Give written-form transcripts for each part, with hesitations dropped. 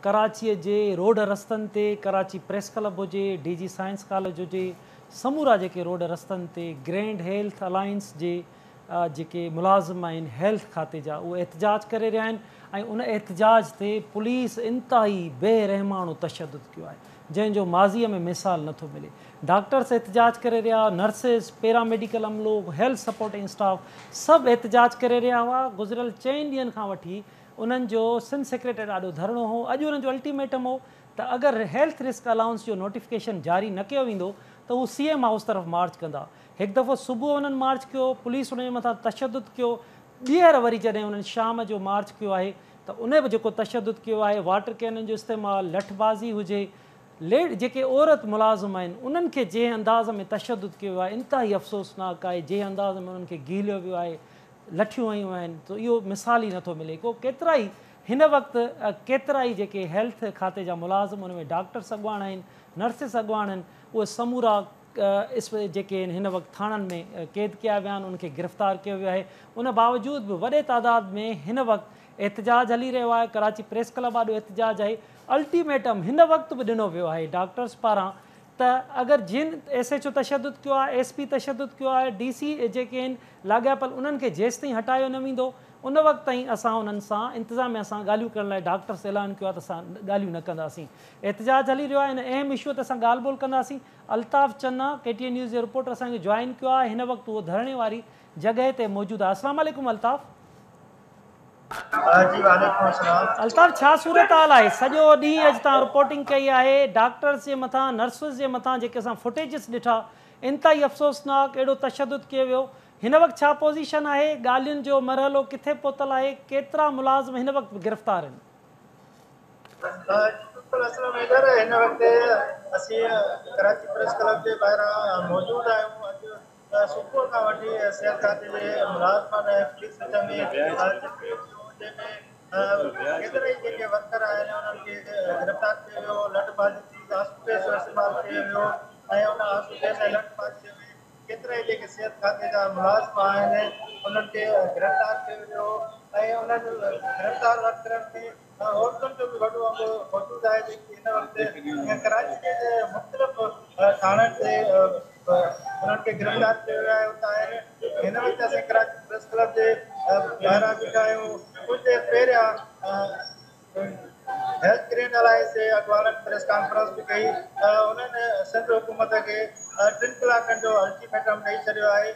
कराची जे road रस्तनि ते Karachi press club हुजे, DG साइंस कॉलेज हुजे, समूरा जेके रोड रस्तनि ते ग्रैंड हेल्थ अलायंस जे जेके मुलाज़िम आहिनि हेल्थ खाते जा उहे एहतजाज करे रहिया आहिनि ऐं उन एहतजाज ते पुलिस इंतिहाई बेरहमानो तशदुद कयो आहे जंहिंजो माज़ीअ में मिसाल नथो मिले। डॉक्टर्स एहतजाज करे रहिया, नर्सिस, पैरामेडिकल अमलो, हेल्थ सपोर्टिंग स्टाफ सभु एहतजाज करे रहिया हुआ। गुज़िरियल 4 ॾींहंनि खां वठी उन्हनि जो सिंध सेक्रेटरी ॾाढो धरणो हो। अॼु उन्हनि जो अल्टीमेटम हो त अगरि हेल्थ रिस्क अलाउंस जो नोटिफिकेशन जारी न कयो वेंदो त उहो CM हाउस तरफ़ मार्च कंदा। हिकु दफ़ो सुबुह उन्हनि मार्च कयो, पुलिस उनजे मथां तशदुद कयो। ॿीहर वरी जॾहिं उन्हनि शाम जो मार्च कयो आहे त उन बि जेको तशदुद कयो आहे, वाटर कैनन जो इस्तेमालु, लठबाज़ी हुजे, जेके औरत मुलाज़िम आहिनि उन्हनि खे जंहिं अंदाज़ में तशदुद कयो आहे इंतिहाई अफ़सोसनाक आहे। जंहिं अंदाज़ में उन्हनि खे गीलियो वियो आहे, लठियूं हयूं आहिनि, त इहो मिसाल ई नथो मिले को। केतिरा ई हिन वक़्तु केतिरा ई जेके हेल्थ खाते जा मुलाज़िम उन में डॉक्टर्स अॻुवान आहिनि, नर्सिस अॻुवान आहिनि, उहे समूरा जेके आहिनि हिन वक़्तु थाणनि में क़ैद कया विया आहिनि, उनखे गिरफ़्तार कयो वियो आहे। उन बावजूद बि वॾे तादाद में हिन वक़्तु एहतजाज हली रहियो आहे। कराची प्रेस क्लब ॾाढो एहतजाज आहे। अल्टीमेटम हिन वक़्तु बि ॾिनो वियो आहे डॉक्टर्स पारां त अगरि जिन SHO तशदुद कयो आहे, SP तशदुद कयो आहे, DC जेके आहिनि लाॻापियल उन्हनि खे जेसि ताईं हटायो न वेंदो उन वक़्तु ताईं असां उन्हनि सां इंतिज़ामिया सां ॻाल्हियूं करण लाइ डॉक्टर्स ऐलान कयो आहे त असां ॻाल्हियूं न कंदासीं। एहतजाज हली रहियो आहे। हिन अहम इशूअ ते असां ॻाल्हि ॿोल कंदासीं। अल्ताफ़ चन्ना KTN न्यूज़ जो रिपोर्टर असांखे जॉइन कयो आहे। हिन वक़्तु उहो धरणे वारी जॻह ते मौजूदु आहे। अस्सलाम वालेकुम अल्ताफ़। अल्ताफ़, छा सूरत हाल आहे? सॼो ॾींहुं अॼु तव्हां रिपोर्टिंग कई आहे डॉक्टर्स जे मथां, नर्सिस जे मथां जेके असां फुटेजिस ॾिठा इंतिहाई अफ़सोसनाक, अहिड़ो तशदुद कयो वियो। हिन वक़्तु छा पोज़ीशन आहे? ॻाल्हियुनि जो मरहलो किथे पहुतल आहे? केतिरा मुलाज़िम हिन वक़्तु गिरफ़्तार आहिनि? हिन वक़्तु असीं कराची प्रेस क्लब जे ॿाहिरां मौजूदु आहियूं। अॼु सुबुह खां वठी सिहत खाते जे मुलाज़िमनि ऐं पुलिस विच में जंहिंमें केतिरा ई जेके वर्कर आहिनि उन्हनि खे गिरफ़्तार कयो वियो, लठबाज़ी थी, आसूपेस जो इस्तेमालु कयो वियो ऐं उन आसूपेस ऐं लठबाज़ीअ में केतिरा ई जेके सिहत खाते जा मुलाज़िम आहिनि उन्हनि खे गिरफ़्तार कयो वियो ऐं उन्हनि गिरफ़्तार वर्करनि में औरतुनि जो बि वॾो अंगु मौजूदु आहे जेकी हिन वक़्तु कराची जे मुख़्तलिफ़ थाणनि ते उन्हनि खे गिरफ़्तार कयो वियो आहे। उतां आहिनि। हिन वक़्तु असीं कराची प्रेस क्लब जे ॿाहिरां बीठा आहियूं। कुझु देरि पहिरियां हेल्थ ग्रैंड अलायंस जे अॻुवाननि प्रेस कॉन्फ्रेंस बि कई। उन्हनि सिंध हुकूमत खे 3 कलाकनि जो अल्टीमेटम ॾेई छॾियो आहे।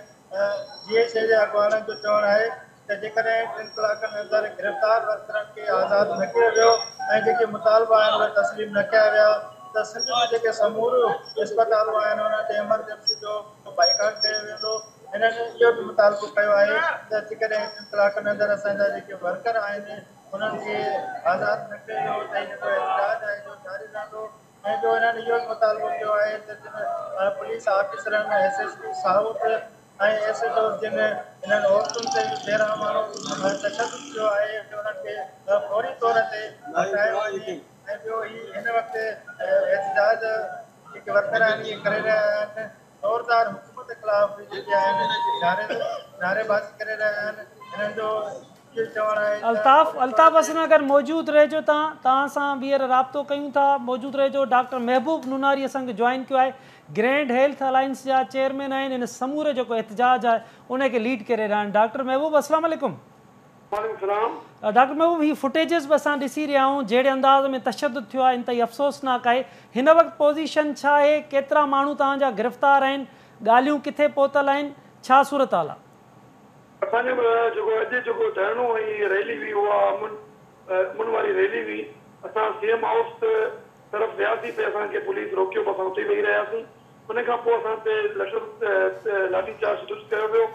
GHA जे अॻुवाननि जो चवणु आहे त जेकॾहिं 3 कलाकनि अंदरि गिरफ़्तार वर्करनि खे आज़ादु न कयो वियो ऐं जेके मुतालबा आहिनि उहे तस्लीम न कया विया त सिंध में जेके समूरियूं इस्पतालूं आहिनि उन्हनि ते एमरजेंसी जो बाइकाट कयो वेंदो। हिननि इहो बि मुतालबो कयो आहे त जेकॾहिं 3 कलाकनि अंदरि असांजा जेके वर्कर आहिनि उन्हनि खे आज़ादु न कयो त जेको एहतजाज आहे जो जारी रहंदो ऐं जो हिननि इहो बि मुतालबो कयो आहे त जिन पुलिस ऑफिसरनि SSP साउथ ऐं SHO जिन हिननि औरतुनि ते बेरहमानो तशदुद कयो आहे उन्हनि खे फौरी तौर ते हटायो वञे। ऐं ॿियो ही हिन वक़्तु एहतजाज जेके वर्कर आहिनि इहे करे रहिया आहिनि। ज़ोरदार हुकूमत ख़िलाफ़ जेके आहिनि नारेबाज़ी करे रहिया आहिनि। हिननि जो अल्ताफ़ असनगर मौजूदु रहिजो। तव्हां सां ॿीहर राब्तो कयूं था। मौजूदु रहिजो। डॉक्टर महबूब नूनारी असांखे जॉइन कयो आहे। ग्रैंड हेल्थ अलायंस जा चेयरमैन आहिनि। हिन समूरे जेको एहतजाज आहे उनखे लीड करे रहिया आहिनि। डॉक्टर महबूब अस्सलाम वालेकुम। डॉक्टर महबूब, ही फुटेजिस बि असां ॾिसी रहिया आहियूं जहिड़े अंदाज़ में तशदुद थियो आहे इंतिहाई अफ़सोसनाक आहे। हिन वक़्तु पोज़ीशन छा आहे? केतिरा माण्हू तव्हांजा गिरफ़्तार आहिनि? ॻाल्हियूं किथे पहुतल आहिनि? छा सूरत हाल आहे? असांजो जेको अॼु जेको धरणो ऐं रैली हुई उहा अमन वारी रैली हुई। असां CM हाउस तरफ़ वियासीं पे असांखे पुलिस रोकियो, असां उते वेही रहियासीं। उन खां पोइ असां ते लाठी चार्ज शुरू कयो वियो।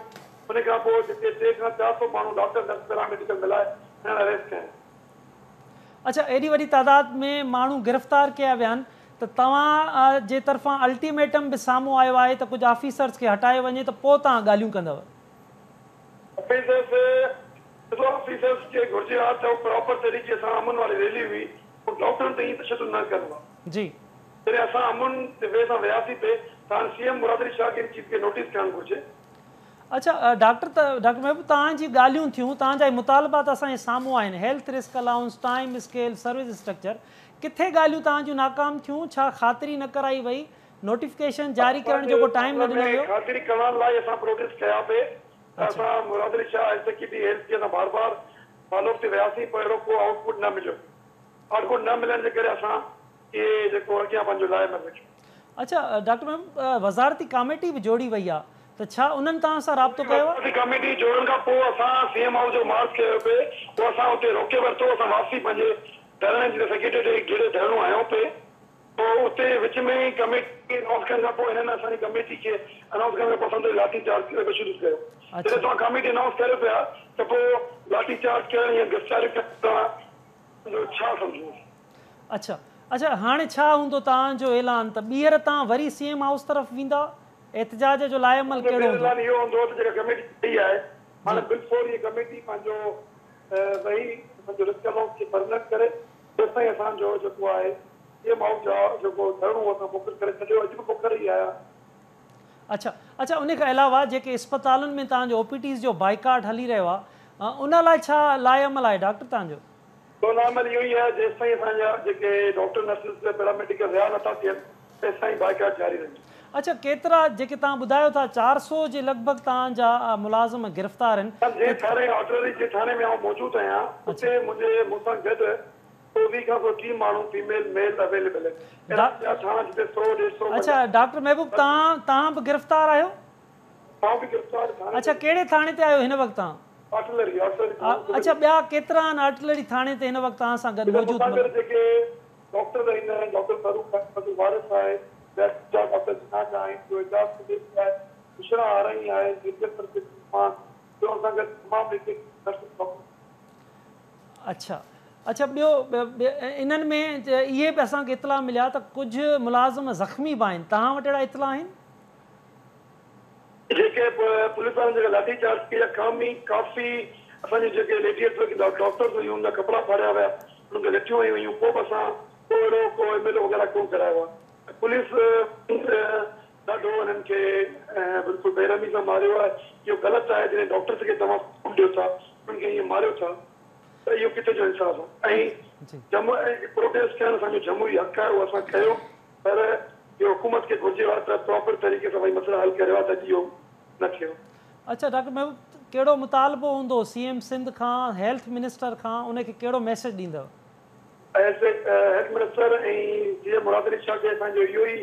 उन खां पोइ जिते 3 खां 400 माण्हू डॉक्टर नर्स पैरामेडिकल मिलाए हिन अरेस्ट कया। अच्छा, एॾी वॾी तादाद में माण्हू गिरफ़्तार कया विया आहिनि त तव्हां जे तरफ़ां अल्टीमेटम बि साम्हूं आयो आहे त कुझु ऑफिसर्स खे हटायो वञे त पोइ तव्हां ॻाल्हियूं कंदव? ऑफिसर्स खे घुर्जे आहे त प्रॉपर तरीक़े सां अमन वारी रैली हुई डॉक्टरनि ते तशदुद न करिणो आहे। जी, जॾहिं असां अमन वे सां वियासीं पे तव्हां CM मुरादरी शाह खे चीफ खे नोटिस करणु घुर्जे। अच्छा डॉक्टर महबूब तव्हांजी ॻाल्हियूं थियूं, तव्हांजा मुतालबात असांजे साम्हूं आहिनि, health risk allowance, time scale, service structure, किथे ॻाल्हियूं तव्हांजूं नाकाम थियूं? छा ख़ातिरी न कराई वई? नोटिफिकेशन जारी करण जो को टाइम न ॾिनो वियो? ख़ातिरी करण लाइ असां प्रोटेस्ट कया पे, असां मुरादरी शाह एग्जीक्यूटिव हेल्थ के बार बार फॉलो ते वियासीं, पर अहिड़ो को आउटपुट न मिलियो। आउटपुट न मिलण जे करे असां इहे जेको अॻियां पंहिंजो लाइ न रखियो। अच्छा डॉक्टर महबूब, वज़ारती कमेटी बि जोड़ी वई आहे, त छा उन्हनि तव्हां सां राब्तो कयो आहे? कमेटी जोड़ण खां पोइ असां सीएम हाउस जो मार्च कयो पे, पोइ असां उते रोके वरितो, असां वापसी पंहिंजे धरणे जे सेक्रेटरी जहिड़े धरणो आहियूं पे, पोइ उते विच में ई कमेटी अनाउंस करण खां पोइ हिननि असांजी कमेटी खे अनाउंस करण खां पोइ लाठी चार्ज शुरू कयो। जॾहिं तव्हां कमेटी अनाउंस करे पिया त पोइ लाठी चार्ज करण या गिरफ़्तारी करण छा सम्झो? अच्छा अच्छा, हाणे छा हूंदो तव्हांजो ऐलान? त ॿीहर तव्हां वरी सीएम हाउस तरफ़ वेंदा? एहतजाज जो लाइमल कहिड़ो हूंदो? इहो हूंदो त जेका कमेटी ठही आहे, हाणे बिल्कुलु इहा कमेटी पंहिंजो वही पंहिंजो रिस्क अलाउंस खे परमनेंट करे, तेसिताईं असांजो जेको आहे सीएम हाउस जो जेको धरणो असां मोकिल करे छॾियो, अॼु बि मोकिल ई आया। अच्छा अच्छा, उन खां अलावा जेके अस्पतालुनि में तव्हांजो ओपीटीज़ जो बाइकाट हली रहियो आहे, उन लाइ छा लाइमल आहे डॉक्टर तव्हांजो? लाइमल इहो ई आहे, जेसिताईं असांजा जेके डॉक्टर नर्सिस पैरामेडिकल रिहा नथा थियनि, तेसिताईं बाइकाट जारी रहंदी। अच्छा, केतिरा जेके तव्हां ॿुधायो था 400 जे लॻभॻि तव्हांजा मुलाज़िम गिरफ़्तार आहिनि? जे थाणे आर्टिलरी जे थाणे में आउं मौजूदु आहियां, उते मुंहिंजे मूंसां गॾु 24 खां 30 माण्हू फीमेल मेल अवेलेबल आहिनि। अच्छा डॉक्टर महबूब, तव्हां बि गिरफ़्तार आहियो? अच्छा, कहिड़े थाणे ते आहियो हिन वक़्तु तव्हां? आर्टिलरी। अच्छा, ॿिया केतिरा आहिनि आर्टिलरी थाणे ते हिन वक़्तु तव्हां सां गॾु मौजूदु? जेके डॉक्टर आहिनि, डॉक्टर फारूक वारिस आहे, डॉक्टर जिनाज आहिनि, जो एजाज़ सदीक़ आहे, बुशरा आरई आहे, अच्छा अच्छा, ॿियो इन्हनि में इहे बि असांखे इतला मिलिया त कुझु मुलाज़िम ज़ख़्मी बि आहिनि, तव्हां वटि अहिड़ा इतला आहिनि? जेके पुलिस वारनि जेका लाठी चार्ज कई काफ़ी असांजी जेके लेडी डॉक्टर्स हुयूं, उनजा कपिड़ा फाड़िया विया, उन्हनि खे लठियूं वयूं हुयूं, पोइ बि असां को एमएलए वग़ैरह कोन करायो आहे। पुलिस ॾाढो हिननि खे बिल्कुलु बेरहमी सां मारियो आहे। इहो ग़लति आहे, जॾहिं डॉक्टर्स खे तव्हां ॾियो था, उन्हनि खे ईअं मारियो था, त इहो किथे जो इंसाफ़ आहे? ऐं जम्मू प्रोटेस्ट करणु असांजो जम्मूई हक़ आहे, उहो असां कयो, पर इहो हुकूमत खे घुरिजे आहे त प्रॉपर तरीक़े सां भई मसइला हल करियो आहे, त इहो न थियो। अच्छा डॉक्टर महबूब, कहिड़ो मुतालबो हूंदो सीएम सिंध खां, हेल्थ मिनिस्टर खां, उनखे कहिड़ो मैसेज ॾींदव? हेल्थ मिनिस्टर ऐं जीअं मुरादरी शाह खे असांजो इहो ई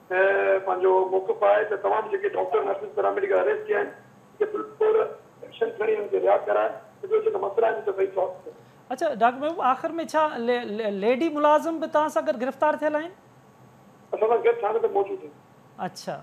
पंहिंजो मौक़िफ़ आहे त तमामु जेके डॉक्टर नर्सिस पैरामेडिकल अरेस्ट थिया आहिनि, बिल्कुलु एक्शन खणी हुनखे रिहा कराए, जेका मसइला आहिनि त भई सॉल्व थिए। अच्छा डॉक्टर महबूब, आख़िर में छा लेडी मुलाज़िम बि तव्हां सां गॾु गिरफ़्तार थियल आहिनि? असां सां गॾु थाणे ते मौजूदु आहिनि। अच्छा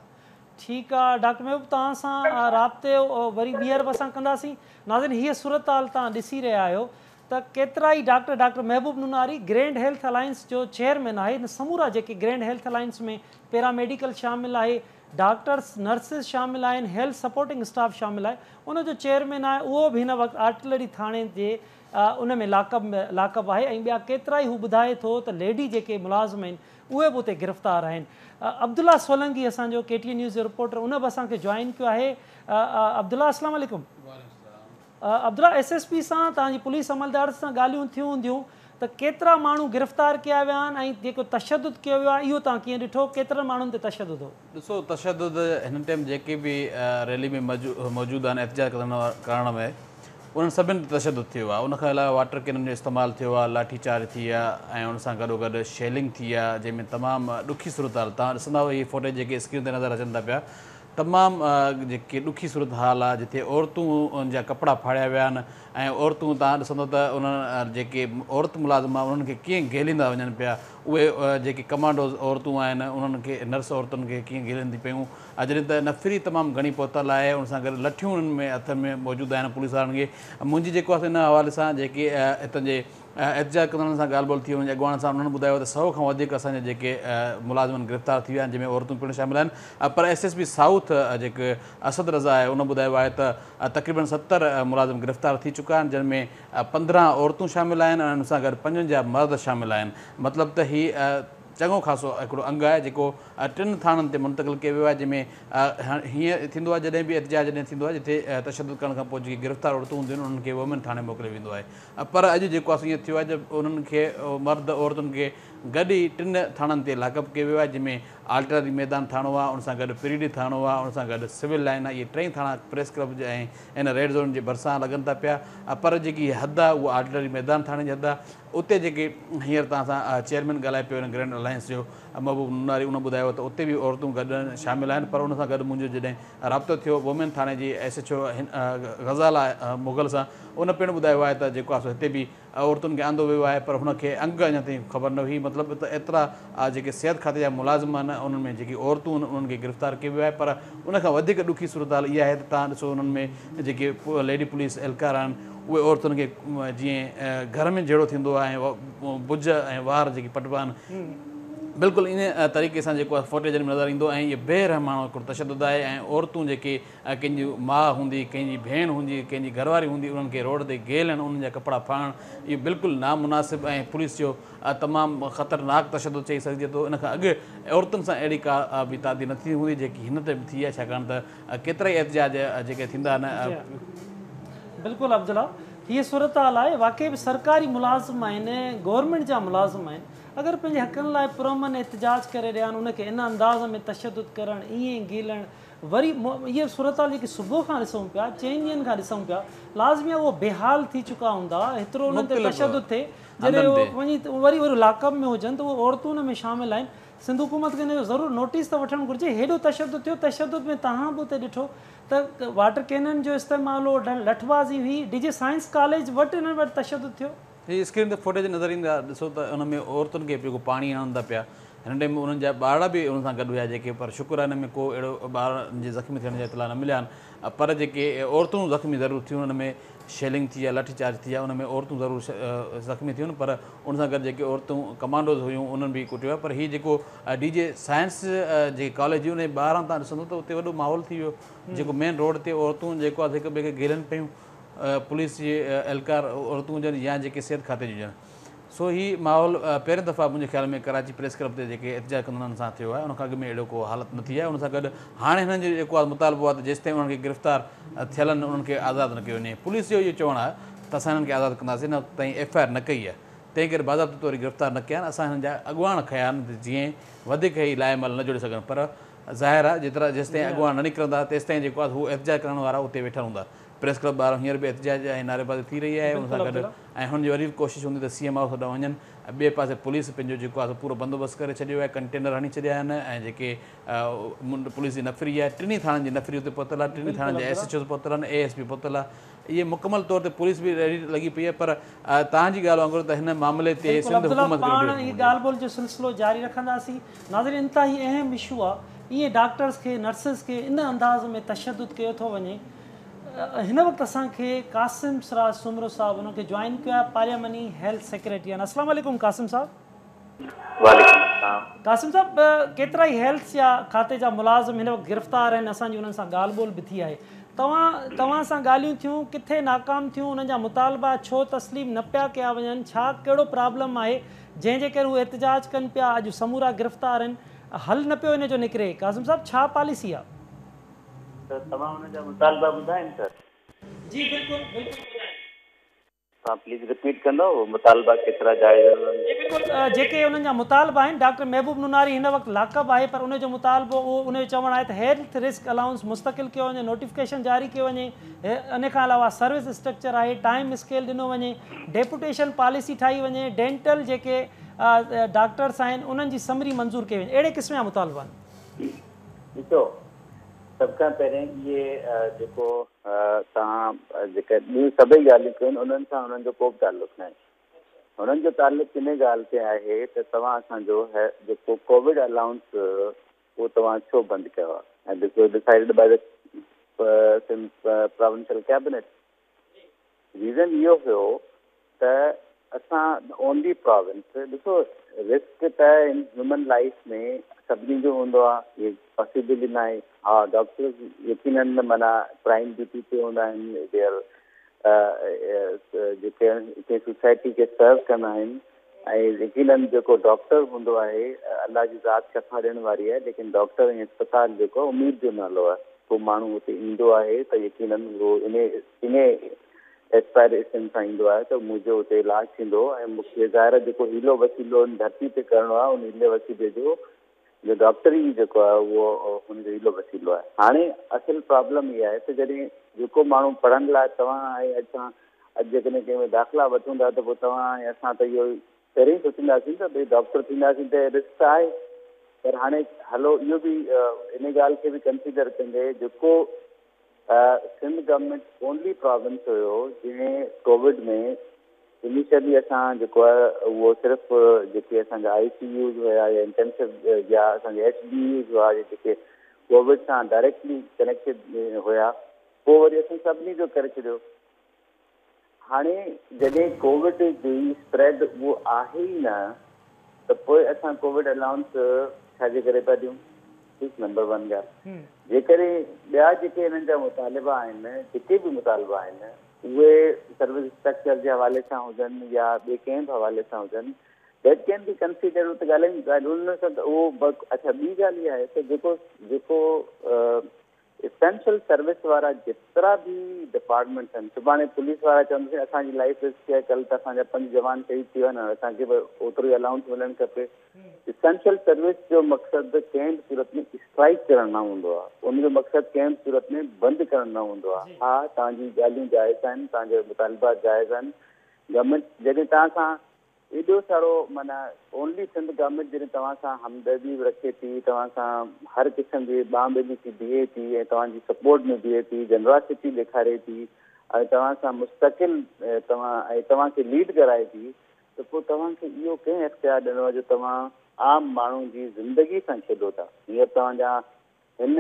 ठीकु आहे डॉक्टर महबूब, तव्हां सां राब्ते वरी ॿीहर बि असां कंदासीं। नाज़रीन, हीअ सूरत हाल तव्हां ॾिसी रहिया आहियो त केतिरा ई डॉक्टर महबूब नुनारी ग्रैंड हेल्थ अलायंस जो चेयरमैन आहे। हिन समूरा जेके ग्रैंड हेल्थ अलायंस में पैरामेडिकल शामिल आहे, डॉक्टर्स नर्सिस शामिल आहिनि, हेल्थ सपोर्टिंग स्टाफ शामिल आहे, उनजो चेयरमैन आहे। उहो बि हिन वक़्तु आर्टिलरी थाणे जे उन में लाकब आहे। ऐं ॿिया केतिरा ई हू ॿुधाए थो त लेडी जेके मुलाज़िम आहिनि उहे बि उते गिरफ़्तार आहिनि। अब्दुल्ला सोलंकी असांजो KTN न्यूज़ जो रिपोर्टर, उन बि असांखे जॉइन कयो आहे। अब्दुल्ला, अस्सलाम वालेकुम। अब्दुल्ला, SSP सां तव्हांजी पुलिस अमलदार सां ॻाल्हियूं थियूं हूंदियूं त केतिरा माण्हू गिरफ़्तार कया विया आहिनि ऐं जेको तशदुद कयो वियो आहे इहो तव्हां कीअं ॾिठो? केतिरनि माण्हुनि ते तशदुद हो? ॾिसो, तशदुद हिन टाइम जेके बि रैली में मौजूदु आहिनि एहतजाज करण में, उन्हनि सभिनि ते तशदुद थियो आहे। उनखां अलावा वाटर कैनन जो इस्तेमालु थियो आहे, लाठी चार्ज थी आहे, ऐं उन सां गॾोगॾु शेलिंग थी आहे, जंहिंमें तमामु ॾुखी सूरत हाल, तव्हां ॾिसंदा इहे फुटेज जेके स्क्रीन ते नज़र अचनि था पिया, तमामु जेके ॾुखी सूरत हाल आहे, जिते औरतूं जा कपिड़ा फाड़िया विया आहिनि ऐं औरतूं तव्हां ॾिसंदो त उन्हनि जेके औरत मुलाज़िम आहे उन्हनि खे कीअं घेलींदा वञनि पिया। उहे जेके कमांडोज़ औरतूं आहिनि उन्हनि खे, नर्स औरतुनि खे कीअं घेलनि थी पियूं। जॾहिं त नफ़री तमामु घणी पहुतल आहे, उन सां गॾु लठियूं उन्हनि में हथ में मौजूदु आहिनि पुलिस वारनि खे। मुंहिंजी जेको आहे हिन हवाले सां जेके हितां जे एहतजाज कंदड़नि सां ॻाल्हि ॿोल थी, उन्हनि जे अॻुवान सां उन्हनि ॿुधायो त 100 खां वधीक असांजे जेके मुलाज़िम गिरफ़्तार थी विया आहिनि, जंहिंमें औरतूं पिणु शामिल आहिनि। पर SSP साउथ जेके असद रज़ा आहे उन ॿुधायो आहे त तक़रीबन 70 मुलाज़िम गिरफ़्तार थी चुका आहिनि, जिन में 15 औरतूं शामिल आहिनि ऐं उन सां गॾु 55 मर्द शामिल आहिनि। मतिलबु त हीअ चङो ख़ासो हिकिड़ो अंग आहे जेको 3 थाणनि ते मुंतक़िल कयो वियो आहे, जंहिंमें हीअं थींदो आहे जॾहिं बि एहतिजाज जॾहिं थींदो आहे जिथे तशदुद करण खां पोइ जेकी गिरफ़्तार औरतूं हूंदियूं आहिनि उन्हनि खे वुमेन थाणे मोकिलियो वेंदो आहे। पर अॼु जेको आहे ईअं थियो आहे जब उन्हनि खे मर्द औरतुनि खे गॾु ई 3 थाणनि ते लाकअप कयो वियो आहे, जंहिंमें आल्टरी मैदान थाणो आहे, उन सां गॾु पिरीडी थाणो आहे, उन सां गॾु सिविल लाइन आहे। इहे 3 थाणा प्रेस क्लब जे ऐं इन रेड ज़ोन जे भरिसां लॻनि था पिया। पर जेकी हद आहे उहा आल्टरी मैदान थाणे जी हद आहे। उते जेके हींअर तव्हां सां चेयरमैन ॻाल्हाए पियो हिन ग्रैंड अलायंस जो महबूब नुनारी, उन ॿुधायो त उते बि औरतूं गॾु शामिल आहिनि। पर उन सां गॾु मुंहिंजो जॾहिं राब्तो थियो वुमेन थाणे जी SHO ग़ज़ाला मुग़ल सां, उन पिणु ॿुधायो आहे त जेको आहे हिते बि औरतुनि खे आंदो वियो आहे, पर हुनखे अंग अञा ताईं ख़बर न हुई। मतिलबु त एतिरा जेके सिहत खाते जा मुलाज़िम आहिनि उन्हनि में जेकी औरतूं आहिनि उन्हनि खे गिरफ़्तार कयो वियो आहे। पर उनखां वधीक ॾुखी सूरत हाल इहा आहे त तव्हां ॾिसो उन्हनि में जेके लेडी पुलिस एहलकार आहिनि उहे औरतुनि खे जीअं घर में जहिड़ो थींदो आहे ऐं भुज ऐं वार जेकी पटबा आहिनि बिल्कुलु इन तरीक़े सां जेको आहे फुटेजनि में नज़र ईंदो। ऐं इहे बेरहमानो हिकिड़ो तशदुद आहे। ऐं औरतूं जेके कंहिंजी माउ हूंदी, कंहिंजी भेण हूंदी, कंहिंजी घरवारी हूंदी, उन्हनि खे रोड ते गेलनि, उन्हनि जा कपिड़ा फाड़णु, इहो बिल्कुलु नामुनासिबु ऐं पुलिस जो तमामु ख़तरनाक तशदुद चई सघिजे थो। इन खां अॻु औरतुनि सां अहिड़ी का बि तादी न थी हूंदी जेकी हिन ते बि थी आहे, छाकाणि त केतिरा ई एहतिजाज जेके थींदा आहिनि। बिल्कुलु अब्दुल्ला, हीअ सूरत हाल आहे। वाक़ई बि सरकारी मुलाज़िम आहिनि, गवर्नमेंट जा मुलाज़िम आहिनि, अगरि पंहिंजे हक़नि लाइ पुरअमन एहतिजाज करे रहिया आहिनि, उनखे इन अंदाज़ में तशदुद करणु, ईअं गीलणु, वरी इहे सूरत हाल जेकी सुबुह खां ॾिसूं पिया, 4 ॾींहंनि खां ॾिसूं पिया, लाज़मी आहे उहो बेहाल थी चुका हूंदा। हेतिरो उन्हनि ते तशदुद थिए जॾहिं उहो वञी वरी लाकअप में हुजनि त उहे औरतूं उन में शामिल आहिनि। सिंध हुकूमत खे हिन जो ज़रूरु नोटिस त वठणु घुरिजे। हेॾो तशदुद थियो, तशदुद में तव्हां बि उते ॾिठो त वाटर कैनन जो इस्तेमालु हो, लठबाज़ी हुई, DG साइंस कॉलेज वटि हिन वटि तशदुद थियो। हीअ स्क्रीन ते फुटेज नज़र ईंदा, ॾिसो त उन में औरतुनि खे जेको पाणी आणनि था पिया, हिन टाइम में उन्हनि जा ॿार बि उन सां गॾु हुआ जेके, पर शुक्र आहे हिन में को अहिड़ो ॿारनि जे ज़ख़्मी थियण जा इतला न मिलिया आहिनि। पर जेके औरतूं ज़ख़्मी ज़रूरु थियूं, हुन में शेलिंग थी आहे, लाठी चार्ज थी आहे, उन में औरतूं ज़रूरु ज़ख़्मी थियूं। पर उन सां गॾु जेके औरतूं कमांडोज़ हुयूं उन्हनि बि कुटियो आहे। पर हीअ जेको DG साइंस जे कॉलेज हुई उन जे ॿाहिरां तव्हां ॾिसंदो त उते वॾो माहौल थी वियो, जेको मेन रोड ते औरतूं जेको आहे हिक ॿिए खे घेरनि पियूं, पुलिस जे एहलकार औरतूं हुजनि या जेके सिहत खाते जी हुजनि। सो हीउ माहौल पहिरियों दफ़ा मुंहिंजे ख़्याल में कराची प्रेस क्लब ते जेके एहतिजाज कंदड़नि सां थियो आहे, उनखां अॻु में अहिड़ो को हालत न थी आहे। उन सां गॾु हाणे हिननि जो जेको आहे मुतालबो आहे त जेसि ताईं उन्हनि खे गिरफ़्तार थियलनि उन्हनि खे आज़ादु न कयो वञे। पुलिस जो इहो चवणु आहे त असां हिननि खे आज़ादु कंदासीं, न ताईं FIR न कई आहे, तंहिं करे बाज़ाब्ते तौर गिरफ़्तार न कया आहिनि। असां हिननि जा अॻुवान खया आहिनि जीअं वधीक ई लाइमल न जोड़े सघनि। पर ज़ाहिर आहे जेतिरा जेसि ताईं अॻुवान न निकिरंदा तेसि ताईं जेको आहे हू एहतिजाज करण वारा उते वेठा हूंदा। प्रेस क्लब ॿाहिरां हींअर बि एहतिजाज ऐं नारेबाज़ी थी रही आहे। उन सां गॾु ऐं हुनजी वरी बि कोशिशि हूंदी त CM हाउस होॾां वञनि। ॿिए पासे पुलिस पंहिंजो जेको आहे पूरो बंदोबस्तु करे छॾियो आहे, कंटेनर हणी छॾिया आहिनि ऐं जेके पुलिस जी नफ़री आहे, 3 थाणनि जी नफ़री उते पहुतल आहे, 3 थाणनि जा SHO पहुतल आहिनि, ASP पहुतल आहे। इहे मुकमल तौर ते पुलिस बि रेडी लॻी पई आहे। पर तव्हांजी ॻाल्हि वांगुरु त हिन मामले ते सिंध हुकूमत पाण हीअ ॻाल्हि ॿोल जो सिलसिलो जारी रखंदासीं। नाज़रीन, इंतिहाई अहम इशू आहे। ईअं डॉक्टर्स खे, नर्सिस खे इन अंदाज़ में तशदुद कयो थो वञे। हिन वक़्तु असांखे कासिम सिराज सुमरो साहब उनखे ज्वाइन कयो आहे, पार्लियामानी हेल्थ सेक्रेटरी आहिनि। अस्सलाम वालेकुम कासिम साहब। कासिम साहब, केतिरा ई हेल्थ या खाते जा मुलाज़िम हिन वक़्तु गिरफ़्तार आहिनि, असांजी उन्हनि सां ॻाल्हि ॿोल बि थी आहे। तव्हां सां ॻाल्हियूं थियूं, किथे नाकाम थियूं, उन्हनि जा मुतालबा छो तस्लीम न पिया कया वञनि, छा कहिड़ो प्रॉब्लम आहे जंहिंजे करे उहे एहतिजाज कनि पिया, अॼु समूरा गिरफ़्तार आहिनि, हल न पियो इन जो निकिरे। कासिम साहब, छा पॉलिसी आहे? तमाम उन जा मुतालबा ॿुधाइनि सर। जी बिल्कुलु बिल्कुलु, तव्हां प्लीज़ रिपीट कंदो मुतालबा केतिरा जाइज़ आहिनि? जी बिल्कुलु, जेके उन्हनि जा मुतालबा आहिनि, डॉक्टर महबूब नुनारी हिन वक़्तु लाकअब आहे, पर उनजो मुतालबो उहो उनजो चवणु आहे त हेल्थ रिस्क अलाउंस मुस्तक़िल कयो वञे, नोटिफिकेशन जारी कयो वञे। इन खां अलावा सर्विस स्ट्रक्चर आहे, टाइम स्केल ॾिनो वञे, डेपुटेशन पॉलिसी ठाही वञे, डेंटल जेके डॉक्टर्स आहिनि उन्हनि जी समरी मंज़ूर कई वञे। अहिड़े क़िस्म जा मुतालबा आहिनि। ॾिसो, सभ खां पहिरियों इहे जेको तव्हां जेके ॿियूं सभई ॻाल्हियूं कयूं उन्हनि सां उन्हनि जो को बि तालुक़ु न आहे। हुननि जो तालुक़ु इन ॻाल्हि ते आहे त तव्हां असांजो जेको कोविड अलाउंस उहो तव्हां छो बंदि कयो आहे। ऐं this was decided by the provincial cabinet. Reason इहो हुयो त असां ओनली प्रोविंस, ॾिसो रिस्क त इन ह्यूमन लाइफ में सभिनी जो हूंदो आहे, इहे पॉसिबल न आहे। हा, डॉक्टर्स यकीननि माना प्राइम ड्यूटी ते हूंदा आहिनि, जेके हिते सोसाइटी खे सर्व कंदा आहिनि, ऐं यकीननि जेको डॉक्टर हूंदो आहे अलाह जी ज़ात शफ़ा ॾियण वारी आहे, लेकिन डॉक्टर ऐं अस्पताल जेको उमेद जो नालो आहे। को माण्हू हुते ईंदो आहे त यकीननि उहो इन एस्पायरेशन सां ईंदो आहे त मुंहिंजो हुते इलाजु थींदो ऐं मूंखे ज़ाहिर जेको हीलो वसीलो धरती ते करिणो आहे उन हीले वसीले जो डॉक्टरी जेको आहे उहो हुनजो हीलो वसीलो आहे। हाणे असुलु प्रॉब्लम इहा आहे त जॾहिं जेको माण्हू पढ़ण लाइ तव्हां ऐं असां अॼु जेकॾहिं कंहिं में दाख़िला वठूं था त पोइ तव्हां ऐं असां त इहो पहिरीं सोचींदासीं त भई डॉक्टर थींदासीं त रिस्क आहे, पर हाणे हलो इहो बि इन ॻाल्हि खे बि कंसीडर कंदे जेको सिंध गवर्नमेंट ओनली प्रोविंस हुयो जंहिं कोविड में इनिशियली असां जेको आहे उहो सिर्फ़ु जेके असांजा ICUs हुया या इंटेंसिव या असांजा HDUs हुआ जेके कोविड सां डायरेक्टली कनेक्टेड हुया, पोइ वरी असां सभिनी जो करे छॾियो। हाणे जॾहिं कोविड जी स्प्रेड उहो आहे ई न त पोइ असां कोविड अलाउंस छाजे करे था ॾियूं? ठीकु, नंबर 1 ॻाल्हि। जेकॾहिं ॿिया जेके हिननि जा मुतालिबा आहिनि, जेके बि मुतालिबा आहिनि उहे सर्विस स्ट्रक्चर जे हवाले सां हुजनि या ॿिए कंहिं बि हवाले सां हुजनि, दैट कैन बी कंसीडर उते ॻाल्हायूं उन सां त उहो अच्छा। ॿी ॻाल्हि इहा आहे त जेको एसेंशियल सर्विस वारा जेतिरा बि डिपार्टमेंट्स आहिनि, सुभाणे पुलिस वारा चवंदासीं असांजी लाइफ रिस्क आहे, कल्ह त असांजा 5 जवान शहीद थी वञनि, असांखे बि ओतिरो ई अलाउंस मिलणु खपे। एसेंशियल सर्विस जो मक़सदु कंहिं बि सूरत में स्ट्राइक करणु न हूंदो आहे, उनजो मक़सदु कंहिं बि सूरत में बंदि करणु न हूंदो आहे। हा, तव्हांजी ॻाल्हियूं जाइज़ आहिनि, तव्हांजा मुतालिबा जाइज़ आहिनि। गवर्नमेंट जॾहिं तव्हां सां एॾो सारो माना ओनली सिंध गवर्नमेंट जॾहिं तव्हां सां हमदर्दी रखे थी, तव्हां सां हर क़िस्म जी ॿांह थी बीहे थी ऐं तव्हांजी सपोर्ट में बीहे थी, जनरॉसिटी ॾेखारे थी ऐं तव्हां सां मुस्तक़िल तव्हांखे लीड कराए थी, त पोइ तव्हांखे इहो कंहिं इख़्तियार ॾिनो आहे जो तव्हां आम माण्हू जी ज़िंदगी सां खेॾो था। हींअर तव्हांजा हिन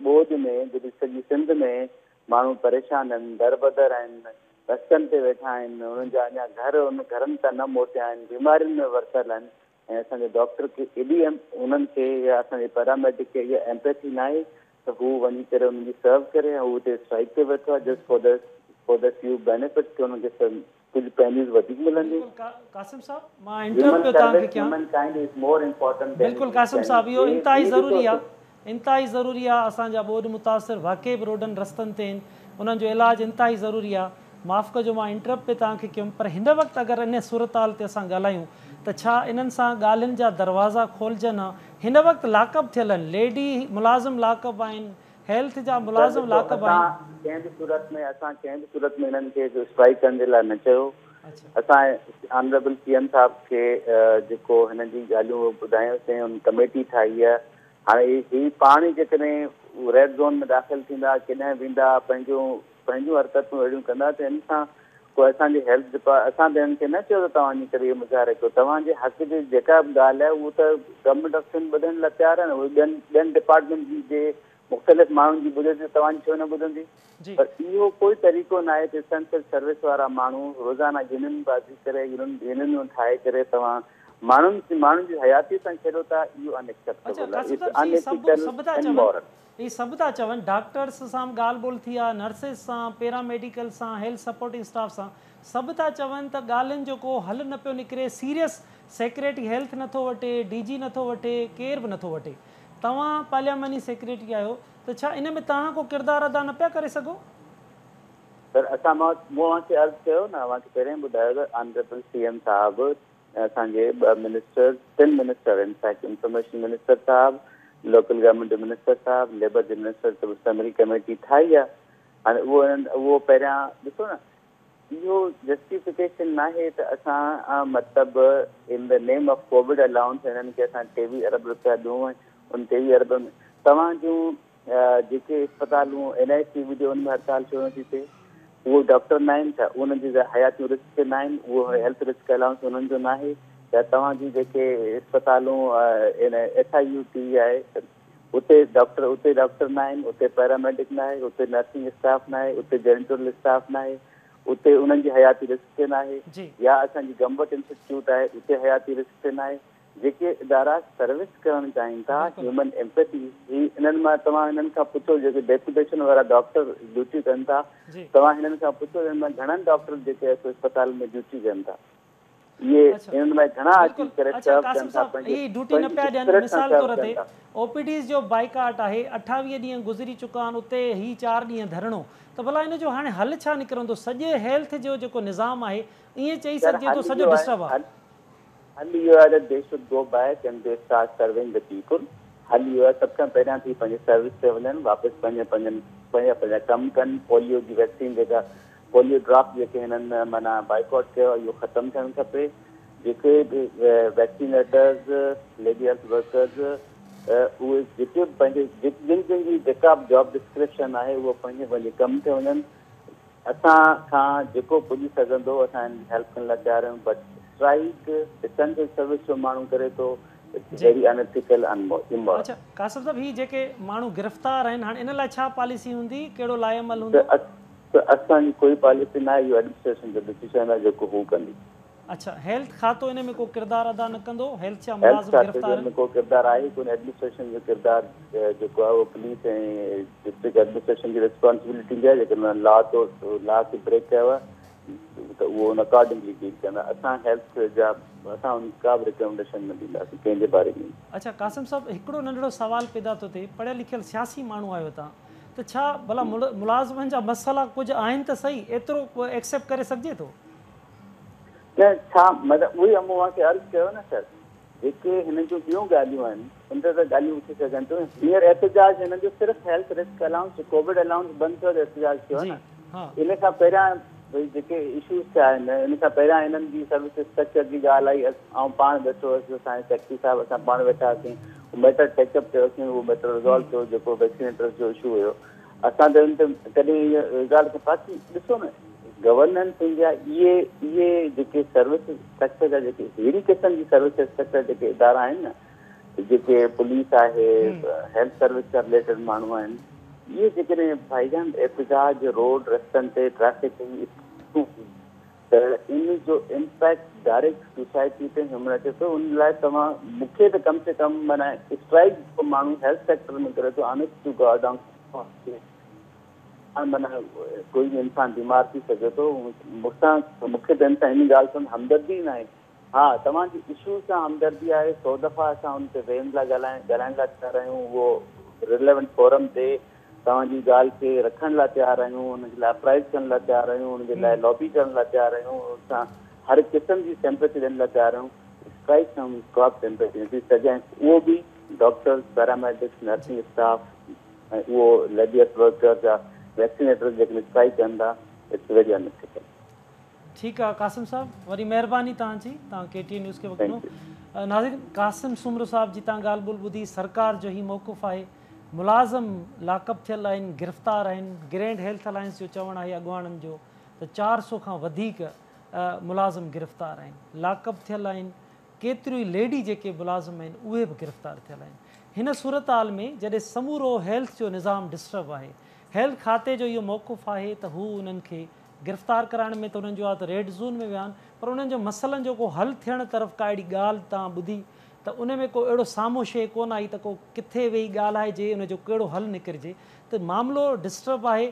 ॿोझ में जॾहिं सॼी सिंध में माण्हू परेशान आहिनि, दर बदर आहिनि, रस्तनि ते वेठा आहिनि, उन्हनि जा अञा घरनि तां न मोटिया आहिनि, बीमारियुनि में वरतल आहिनि ऐं असांजे डॉक्टर खे एॾी उन्हनि खे या असांजे पैरामेडिक खे इहा एम्पैथी न आहे त हू वञी करे उन्हनि जी सर्व करे ऐं हू हुते स्ट्राइक ते वेठो आहे just for the few benefits की हुननि खे कुझु पैनियूं वधीक मिलंदियूं। कासिम साहब, मां इंटरप्ट पियो तव्हांखे कयां। बिल्कुलु कासिम साहब, इहो इंतिहाई ज़रूरी आहे, इंतिहाई ज़रूरी आहे। असांजा ॿोॾ मुतासिर वाक़ई बि रोडनि रस्तनि ते आहिनि, उन्हनि जो इलाजु इंतिहाई ज़रूरी आहे। माफ़ु कजो मां इंटरप्ट पे तव्हांखे कयुमि, पर हिन वक़्तु अगरि इन सूरत हाल ते असां ॻाल्हायूं त छा इन्हनि सां ॻाल्हियुनि जा दरवाज़ा खोलजनि? हिन वक़्तु लाकअप थियल आहिनि, लेडी मुलाज़िम लाकअप आहिनि, हेल्थ जा मुलाज़िम लाकअप आहिनि। कंहिं बि सूरत में इन्हनि खे स्ट्राइक करण जे लाइ न चयो। असां ऑनरेबल CM साहब खे जेको हिन जी ॻाल्हियूं ॿुधायोसीं, हुन कमेटी ठाही आहे। हाणे ही पाण ई जेकॾहिं रेड ज़ोन में दाख़िल थींदा, केॾांहुं वेंदा, पंहिंजूं हरकतूं अहिड़ियूं कंदा त हिन सां कोई असांजी हेल्थ असां त हिननि खे न चयो त तव्हां वञी करे इहो मुज़ाहिरो कयो। तव्हांजे हक़ जी जेका बि ॻाल्हि आहे उहो त गवर्नमेंट ऑफ सिंध ॿुधण लाइ तयारु आहे न। उहे ॿियनि डिपार्टमेंट जे मुख़्तलिफ़ माण्हुनि जी ॿुधे त तव्हांजी छो न ॿुधंदी? पर इहो कोई तरीक़ो न आहे त एसेंशियल सर्विस वारा माण्हू रोज़ाना यूनियन बाज़ी करे यूनियनूं ठाहे करे तव्हां माण्हुनि जी हयाती सां खेॾो था। इहो अनएक्सेप्टेबल आहे। ही सभु था चवनि, डॉक्टर्स सां ॻाल्हि ॿोल थी आहे, नर्सिस सां, पैरामेडिकल सां, हेल्थ सपोर्टिंग स्टाफ सां, सभु था चवनि त ॻाल्हियुनि जो को हल न पियो निकिरे। सीरियस सेक्रेटरी हेल्थ नथो वठे, DG नथो वठे, केरु बि नथो वठे। तव्हां पार्लियामेंट्री सेक्रेटरी आहियो त छा इन में तव्हां को किरदारु अदा न पिया करे सघो? सर असां मूंखे अर्ज़ु कयो न, मूंखे पहिरियों ॿुधायो त ऑनरेबल CM साहिबु असांजे 2 minister 3 minister in fact information minister साहिबु, लोकल गवर्नमेंट मिनिस्टर साहिबु, लेबर जे मिनिस्टर मुश्तमिल कमेटी ठाही आहे। हाणे उहो पहिरियां ॾिसो न, इहो जस्टिफिकेशन न आहे त असां मतिलबु in the name of Covid allowance हिननि खे असां 23 अरब रुपया ॾियूं ऐं उन 23 अरब में तव्हां जूं जेके अस्पतालूं NIC हुजे उन में हड़ताल छो नथी थिए? उहो डॉक्टर न आहिनि छा? उन्हनि जी हयातियूं रिस्क न आहिनि? उहो हेल्थ रिस्क अलाउंस उन्हनि जो न आहे या तव्हांजी जेके अस्पतालूं SIUT आहे उते डॉक्टर न आहिनि, उते पैरामेडिक न आहे, उते नर्सिंग स्टाफ न आहे, उते जेनिटोरियल स्टाफ न आहे, उते उन्हनि जी हयाती रिस्क ते न आहे। या असांजी गंबट इंस्टीट्यूट आहे, उते हयाती रिस्क ते न आहे। जेके इदारा सर्विस करणु चाहिनि था, ह्यूमन एम्पैथी, इन्हनि मां तव्हां हिननि खां पुछो, जेके डेप्यूटेशन वारा डॉक्टर ड्यूटी कनि था, तव्हां हिननि खां पुछो हिन मां घणनि डॉक्टर जेके अस्पताल में ड्यूटी कनि था। ये अच्छा, इन में घणा अची बिल्कुलु। करे अच्छा सर्व कासिम कनि था, साहब ही ड्यूटी न पिया ॾियनि, मिसाल तौर ते ओपीडीज़ जो बाइकाट आहे, 28 ॾींहं गुज़री चुका आहिनि, उते ही 4 ॾींहं धरणो, त भला इन जो हाणे हल छा निकिरंदो? सॼे हेल्थ जो जेको निज़ाम आहे ईअं चई सघिजे थो सॼो डिस्टर्ब आहे। हल इहो आहे त they should go back and they start serving the people. हल इहो आहे सभ खां पहिरियां थी पंहिंजे सर्विस ते वञनि, वापसि पंहिंजा कमु कनि। पोलियो जी वैक्सीन जेका पोलियो ड्रॉप जेके हिननि माना बाइकआउट कयो इहो ख़तमु थियणु खपे। जेके बि वैक्सीनेटर्स, लेडी हेल्थ वर्कर्स, उहे जेके पंहिंजे जिन जिन जी जेका बि जॉब डिस्क्रिप्शन आहे उहो पंहिंजे कम ते वञनि। असां खां जेको पुॼी सघंदो असां हेल्प करण लाइ तयारु आहियूं, बट स्ट्राइक एसेंशियल सर्विस जो माण्हू करे थो, वेरी अनएथिकल इमोरल। अच्छा कासिम साहब, ही जेके माण्हू गिरफ़्तार आहिनि, हाणे इन लाइ छा पॉलिसी हूंदी, कहिड़ो लाइअमल हूंदो? त असांजी कोई पॉलिसी न आहे, इहो एडमिनिस्ट्रेशन जो डिसीजन आहे जेको हू कंदी। अच्छा, हेल्थ खातो इन में को किरदारु अदा न कंदो? हेल्थ छा मुलाज़िम गिरफ़्तार में को किरदारु आहे कोन, एडमिनिस्ट्रेशन जो किरदारु जेको आहे उहो पुलिस ऐं डिस्ट्रिक्ट एडमिनिस्ट्रेशन जी रिस्पॉन्सिबिलिटी आहे। जेकॾहिं लॉ खे ब्रेक कयो आहे त उहो उन अकॉर्डिंगली डील कंदा। असां हेल्थ जा असां उन का बि रिकमेंडेशन न ॾींदासीं कंहिंजे बारे में। अच्छा कासिम साहब, हिकिड़ो नंढड़ो सवाल पैदा थो थिए, पढ़ियल लिखियल सियासी माण्हू आहियो तव्हां, त छा भला मुलाज़िमनि जा मसइला कुझु आहिनि त सही, एतिरो एक्सेप्ट करे सघिजे थो? न छा मतिलबु उहे मूं खे अर्ज़ु कयो न सर, जेके हिन जूं ॿियूं ॻाल्हियूं आहिनि उन ते त ॻाल्हियूं थी सघनि थियूं। हींअर एहतिजाज हिन जो सिर्फ़ु health risk allowance Covid allowance बंदि थियो त एहतिजाज थियो न। इन खां पहिरियां भई जेके इशूज़ थिया आहिनि, इन खां पहिरियां हिननि जी सर्विस स्ट्रक्चर जी ॻाल्हि आई। ऐं पाण ॾिठो हुअसि असांजे सेक्रेटरी साहिबु, असां पाण वेठा हुआसीं, उहो मैटर टेकअप कयोसीं, उहो मैटर रिज़ॉल्व थियो जेको वैक्सीनेटर्स जो इशू हुयो। असां त इन ते कॾहिं इहा ॻाल्हि खे बाक़ी ॾिसो न, गवर्नेंस इंडिया इहे जेके सर्विस स्ट्रक्चर जा जेके अहिड़ी क़िस्म जी सर्विस स्ट्रक्चर जेके इदारा आहिनि न, जेके पुलिस आहे, हेल्थ सर्विस सां रिलेटेड माण्हू आहिनि, इहे जेकॾहिं भाईजान एहतिजाज रोड रस्तनि ते ट्रैफिक त इन जो इम्पैक्ट डायरेक्ट सोसाइटी ते ह्यूमन अचे थो। उन लाइ तव्हां मूंखे त कम से कम माना स्ट्राइक जेको माण्हू हेल्थ सेक्टर में करे थो, ऑनेस्ट टू गॉड माना कोई बि इंसानु बीमार थी सघे थो। मूंखे त इन सां इन ॻाल्हि सां हमदर्दी न आहे। हा, तव्हांजी इशूज़ सां हमदर्दी आहे। 100 दफ़ा असां हुन ते वेहण लाइ ॻाल्हाइण लाइ तयारु आहियूं, उहो रिलेवेंट फोरम ते तव्हांजी ॻाल्हि खे रखण लाइ तयारु आहियूं, हुनजे लाइ अपराइज़ करण लाइ तयारु आहियूं, हुनजे लाइ लॉबी करण लाइ तयारु आहियूं। असां हर क़िस्म जी सिम्पैथी ॾियण लाइ तयारु आहियूं। स्ट्राइक सां क्रॉप सिम्पैथी नथी सघे, उहो बि डॉक्टर्स, पैरामेडिक्स, नर्सिंग स्टाफ ऐं उहो लेडी हेल्थ वर्कर्स या वैक्सीनेटर्स जेके स्ट्राइक कनि था, इट्स वेरी अनएथिकल। ठीकु आहे कासिम साहब, वरी महिरबानी तव्हांजी, तव्हां KTN न्यूज़ खे वकिलो। नाज़रीन, कासिम सुमरो साहब जी तव्हां ॻाल्हि ॿोल ॿुधी। सरकार जो ई मौक़ुफ़ आहे, मुलाज़िम लाकअप थियल आहिनि, गिरफ़्तार आहिनि। ग्रैंड हेल्थ अलायंस जो चवणु आहे अॻुवाणनि जो त 400 खां वधीक मुलाज़िम गिरफ़्तार आहिनि, लाकअप थियल आहिनि। केतिरियूं ई लेडी जेके मुलाज़िम आहिनि उहे बि गिरफ़्तार थियल आहिनि। हिन सूरत हाल में जॾहिं समूरो हेल्थ जो निज़ाम डिस्टर्ब आहे, हेल्थ खाते जो इहो मौक़ुफ़ आहे त हू उन्हनि खे गिरफ़्तार कराइण में त उन्हनि जो आहे त रेड ज़ोन में विया आहिनि, पर उन्हनि जो मसइलनि जो को हल थियण तरफ़ का अहिड़ी ॻाल्हि तव्हां ॿुधी त उन में को अहिड़ो साम्हूं शइ कोन आई त को किथे वेही ॻाल्हाइजे, उनजो कहिड़ो हल निकिरिजे। त मामिलो डिस्टर्ब आहे,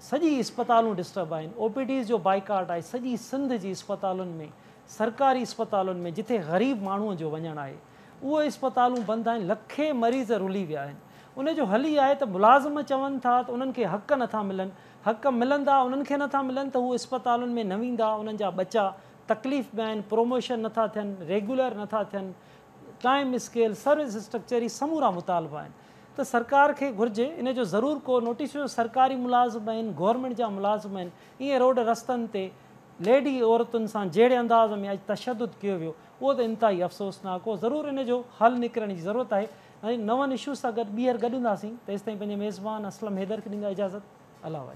सॼी इस्पतालूं डिस्टर्ब आहिनि। OPDs जो बाइकाट आहे सॼी सिंध जी इस्पतालुनि में, सरकारी इस्पतालुनि में जिथे ग़रीब माण्हूअ जो वञणु आहे, उहे इस्पतालूं बंदि आहिनि। लखे मरीज़ रुली विया आहिनि। उनजो हल ई आहे त मुलाज़िम चवनि था त उन्हनि खे हक़ नथा मिलनि, हक़ मिलंदा उन्हनि खे नथा मिलनि त उहे इस्पतालुनि में न वेंदा, उन्हनि जा बचा तकलीफ़ में आहिनि, प्रोमोशन नथा थियनि, रेगुलर नथा थियनि, टाइम स्केल, सर्विस स्ट्रक्चर, ही समूरा मुतालबा आहिनि। त सरकार खे घुरिजे इन जो ज़रूरु को नोटिस, सरकारी मुलाज़िम आहिनि, गवर्नमेंट जा मुलाज़िम आहिनि, ईअं रोड रस्तनि ते लेडी औरतुनि सां जहिड़े अंदाज़ में अॼु तशदुद कयो वियो, उहो त इंतिहाई अफ़सोसनाक हो। ज़रूरु इन जो हल निकिरण जी ज़रूरत आहे। ऐं नवनि इशूज़ सां गॾु ॿीहर गॾंदासीं। तेसिताईं पंहिंजे मेज़बान असलम हैदर खे ॾींदा इजाज़त। अला भाई।